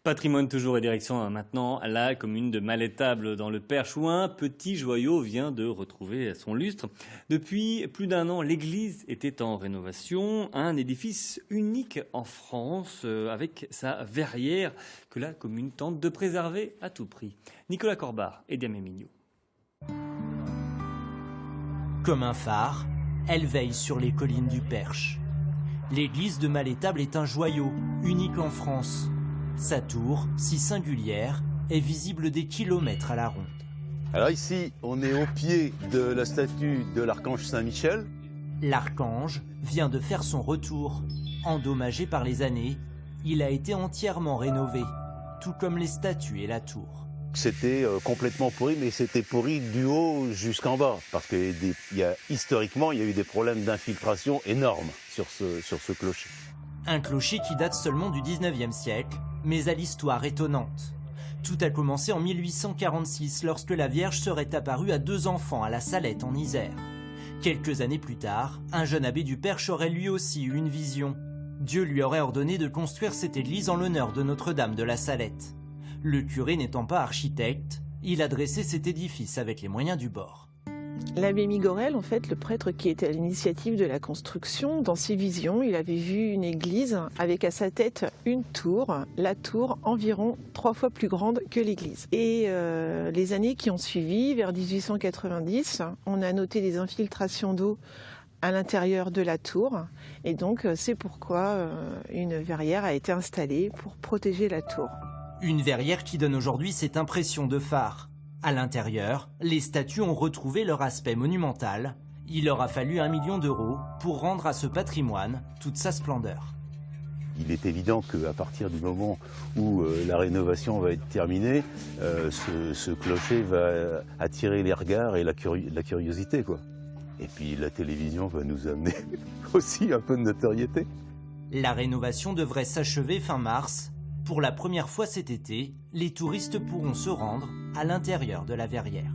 Patrimoine toujours et direction maintenant la commune de Malétable dans le Perche où un petit joyau vient de retrouver son lustre. Depuis plus d'un an, l'église était en rénovation, un édifice unique en France avec sa verrière que la commune tente de préserver à tout prix. Nicolas Corbard et Damien Mignot. Comme un phare, elle veille sur les collines du Perche. L'église de Malétable est un joyau unique en France. Sa tour, si singulière, est visible des kilomètres à la ronde. Alors ici, on est au pied de la statue de l'archange Saint-Michel. L'archange vient de faire son retour. Endommagé par les années, il a été entièrement rénové, tout comme les statues et la tour. C'était complètement pourri, mais c'était pourri du haut jusqu'en bas, parce que historiquement, il y a eu des problèmes d'infiltration énormes sur ce clocher. Un clocher qui date seulement du 19e siècle, mais à l'histoire étonnante. Tout a commencé en 1846, lorsque la Vierge serait apparue à 2 enfants à la Salette en Isère. Quelques années plus tard, un jeune abbé du Perche aurait lui aussi eu une vision. Dieu lui aurait ordonné de construire cette église en l'honneur de Notre-Dame de la Salette. Le curé n'étant pas architecte, il a dressé cet édifice avec les moyens du bord. L'abbé Migorel, en fait, le prêtre qui était à l'initiative de la construction, dans ses visions, il avait vu une église avec à sa tête une tour, la tour environ 3 fois plus grande que l'église. Et les années qui ont suivi, vers 1890, on a noté des infiltrations d'eau à l'intérieur de la tour. Et donc, c'est pourquoi une verrière a été installée pour protéger la tour. Une verrière qui donne aujourd'hui cette impression de phare. À l'intérieur, les statues ont retrouvé leur aspect monumental. Il leur a fallu 1 million d'euros pour rendre à ce patrimoine toute sa splendeur. Il est évident qu'à partir du moment où la rénovation va être terminée, ce clocher va attirer les regards et la curiosité, quoi. Et puis la télévision va nous amener aussi un peu de notoriété. La rénovation devrait s'achever fin mars. Pour la première fois cet été, les touristes pourront se rendre à l'intérieur de la verrière.